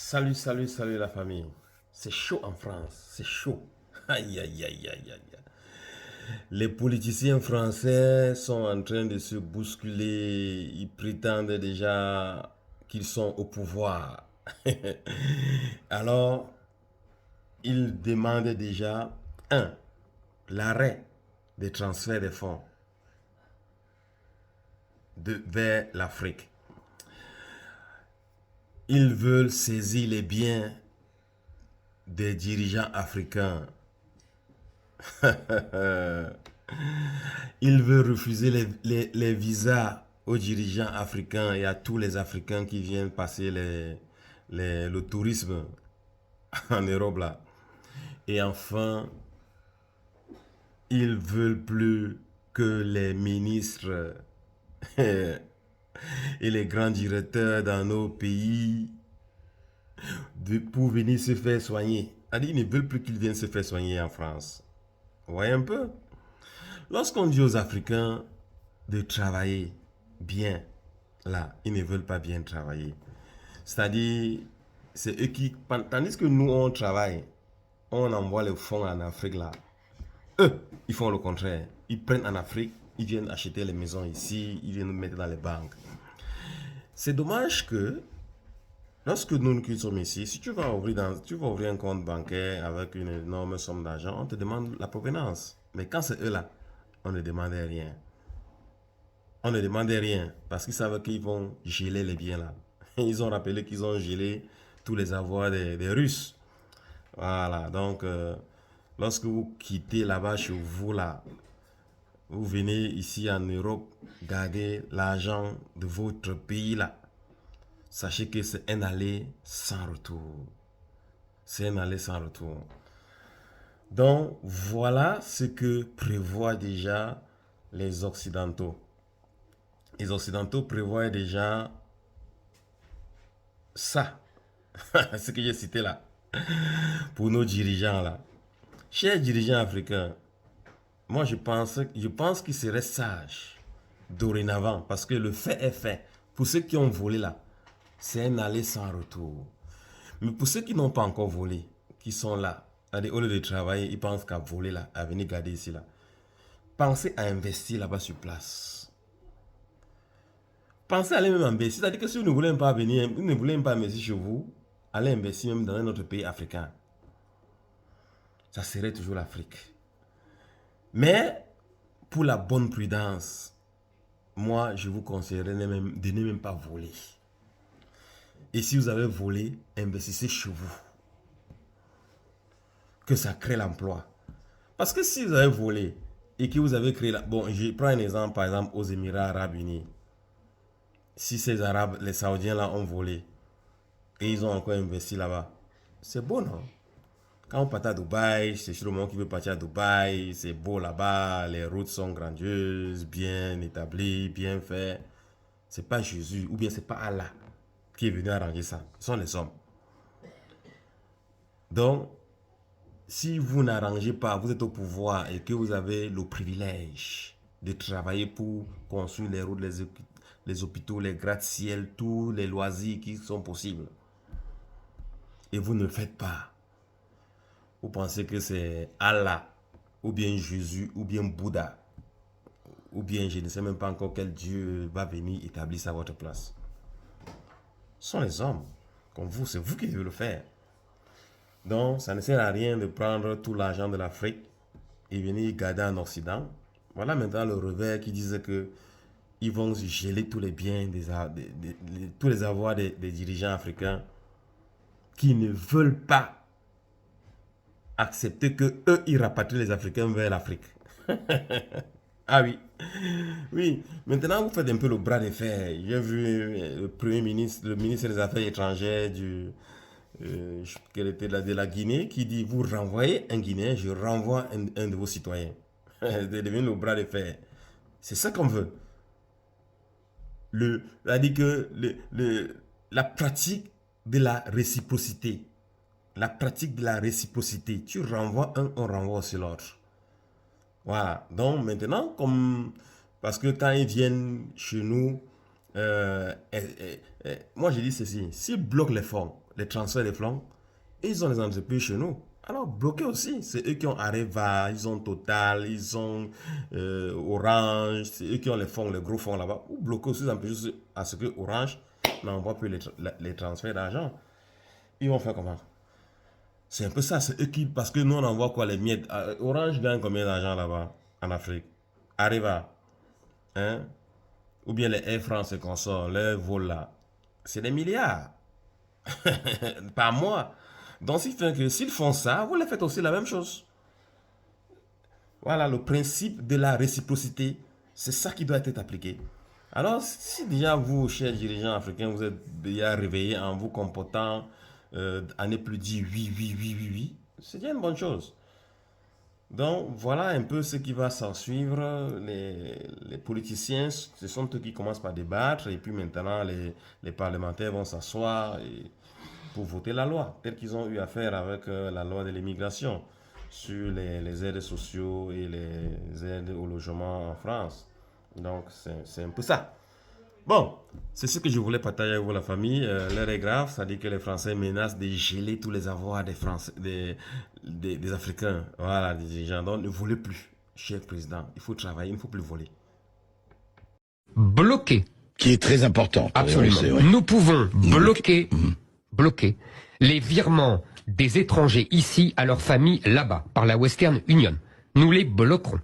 Salut, salut, salut la famille. C'est chaud en France, c'est chaud. Aïe, aïe, aïe, aïe, aïe. Les politiciens français sont en train de se bousculer. Ils prétendent déjà qu'ils sont au pouvoir. Alors, ils demandent déjà, un, l'arrêt des transferts de fonds vers l'Afrique. Ils veulent saisir les biens des dirigeants africains. Il veut refuser les visas aux dirigeants africains et à tous les Africains qui viennent passer le tourisme en Europe là. Et enfin, ils veulent plus que les ministres et les grands directeurs dans nos pays pour venir se faire soigner. Ils ne veulent plus qu'ils viennent se faire soigner en France. Vous voyez un peu? Lorsqu'on dit aux Africains de travailler bien, là, ils ne veulent pas bien travailler. C'est-à-dire, c'est eux qui... Tandis que nous, on travaille, on envoie les fonds en Afrique, là. Eux, ils font le contraire. Ils prennent en Afrique, ils viennent acheter les maisons ici, ils viennent nous mettre dans les banques. C'est dommage que, lorsque nous qui sommes ici, si tu vas ouvrir un compte bancaire avec une énorme somme d'argent, on te demande la provenance. Mais quand c'est eux là, on ne demande rien. On ne demandait rien parce qu'ils savaient qu'ils vont geler les biens là. Ils ont rappelé qu'ils ont gelé tous les avoirs des Russes. Voilà, donc lorsque vous quittez là-bas chez vous là, vous venez ici en Europe garder l'argent de votre pays là. Sachez que c'est un aller sans retour. C'est un aller sans retour. Donc voilà ce que prévoient déjà les Occidentaux. Les Occidentaux prévoient déjà ça, ce que j'ai cité là, pour nos dirigeants là. Chers dirigeants africains, moi je pense qu'il serait sage dorénavant, parce que le fait est fait. Pour ceux qui ont volé là, c'est un aller sans retour. Mais pour ceux qui n'ont pas encore volé, qui sont là, au lieu de travailler, ils pensent qu'à voler là, à venir garder ici là. Pensez à investir là-bas sur place. Pensez à aller même investir. C'est-à-dire que si vous ne voulez pas venir, vous ne voulez même pas investir chez vous, allez investir même dans un autre pays africain. Ça serait toujours l'Afrique. Mais pour la bonne prudence, moi je vous conseillerais de ne même pas voler. Et si vous avez volé, investissez chez vous. Que ça crée l'emploi. Parce que si vous avez volé et que vous avez créé... Bon, je prends un exemple, par exemple, aux Émirats Arabes Unis. Si ces Arabes, les Saoudiens là ont volé et ils ont encore investi là-bas, c'est bon, non? Quand on part à Dubaï, c'est sur le monde qui veut partir à Dubaï, c'est beau là-bas, les routes sont grandioses, bien établies, bien faites. C'est pas Jésus ou bien c'est pas Allah qui est venu arranger ça. Ce sont les hommes. Donc, si vous n'arrangez pas, vous êtes au pouvoir et que vous avez le privilège de travailler pour construire les routes, les hôpitaux, les gratte-ciel, tous les loisirs qui sont possibles, et vous ne le faites pas, vous pensez que c'est Allah, ou bien Jésus, ou bien Bouddha, ou bien je ne sais même pas encore quel Dieu va venir établir ça à votre place. Ce sont les hommes, comme vous, c'est vous qui devez le faire. Donc, ça ne sert à rien de prendre tout l'argent de l'Afrique et venir garder en Occident. Voilà maintenant le revers qui disait que ils vont geler tous les biens, tous les avoirs des dirigeants africains qui ne veulent pas accepter que eux ils rapatrient les Africains vers l'Afrique. Ah oui, oui. Maintenant vous faites un peu le bras de fer. J'ai vu le premier ministre, le ministre des Affaires étrangères de la Guinée qui dit vous renvoyez un Guinéen, je renvoie un de vos citoyens. C'est devenu le bras de fer. C'est ça qu'on veut. C'est-à-dire que la pratique de la réciprocité. La pratique de la réciprocité. Tu renvoies un, on renvoie aussi l'autre. Voilà. Donc maintenant, parce que quand ils viennent chez nous, moi je dis ceci, s'ils bloquent les fonds, les transferts des flancs, et ils ont les entreprises chez nous. Alors, bloqués aussi. C'est eux qui ont Areva, ils ont Total, ils ont Orange, c'est eux qui ont les gros fonds là-bas. Ou bloqués aussi, empêcher à ce que Orange n'envoie plus les transferts d'argent. Ils vont faire comment? C'est un peu ça, c'est eux qui... Parce que nous, on envoie quoi, les miettes. Orange gagne combien d'argent là-bas, en Afrique? Areva, hein? Ou bien les Air France et consorts, les vols là. C'est des milliards. Par mois. Donc, s'ils font ça, vous les faites aussi la même chose. Voilà, le principe de la réciprocité, c'est ça qui doit être appliqué. Alors, si déjà vous, chers dirigeants africains, vous êtes déjà réveillés en vous comportant, à ne plus dire oui, oui, oui, oui, oui, c'est déjà une bonne chose. Donc, voilà un peu ce qui va s'en suivre. Les politiciens, ce sont eux qui commencent par débattre, et puis maintenant, les parlementaires vont s'asseoir pour voter la loi, telle qu'ils ont eu à faire avec la loi de l'immigration sur les aides sociaux et les aides au logement en France. Donc, c'est un peu ça. Bon, c'est ce que je voulais partager avec vous, la famille. L'heure est grave, ça dit que les Français menacent de geler tous les avoirs des Français, des Africains. Voilà, des dirigeants. Donc, ne volez plus, cher président. Il faut travailler, il ne faut plus voler. Bloquer. Qui est très important. Absolument. Nous pouvons bloquer les virements des étrangers ici à leur famille là-bas, par la Western Union. Nous les bloquerons.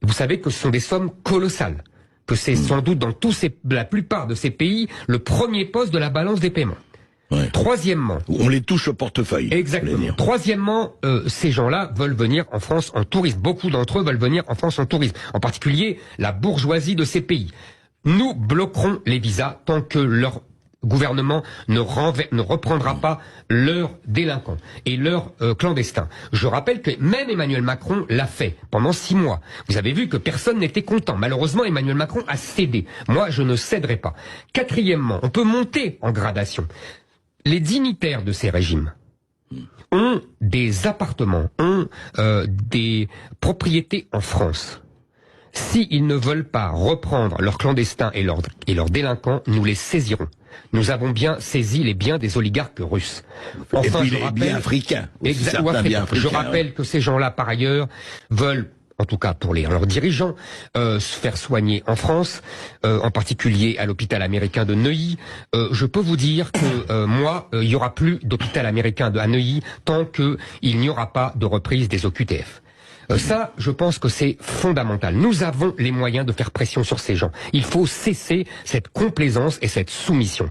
Vous savez que ce sont des sommes colossales, que c'est sans doute dans la plupart de ces pays le premier poste de la balance des paiements. Ouais. Troisièmement, on les touche au portefeuille. Exactement. Troisièmement, ces gens-là veulent venir en France en tourisme. Beaucoup d'entre eux veulent venir en France en tourisme, en particulier la bourgeoisie de ces pays. Nous bloquerons les visas tant que leur gouvernement ne reprendra pas leurs délinquants et leurs clandestins. Je rappelle que même Emmanuel Macron l'a fait pendant 6 mois. Vous avez vu que personne n'était content. Malheureusement, Emmanuel Macron a cédé. Moi, je ne céderai pas. Quatrièmement, on peut monter en gradation. Les dignitaires de ces régimes ont des appartements, ont des propriétés en France. S'ils ne veulent pas reprendre leurs clandestins et leurs délinquants, nous les saisirons. Nous avons bien saisi les biens des oligarques russes. Enfin, et puis les biens africains. Je rappelle que ces gens-là, par ailleurs, veulent, en tout cas pour leurs dirigeants, se faire soigner en France, en particulier à l'hôpital américain de Neuilly. Je peux vous dire que moi, il n'y aura plus d'hôpital américain à Neuilly tant qu'il n'y aura pas de reprise des OQTF. Ça, je pense que c'est fondamental. Nous avons les moyens de faire pression sur ces gens. Il faut cesser cette complaisance et cette soumission.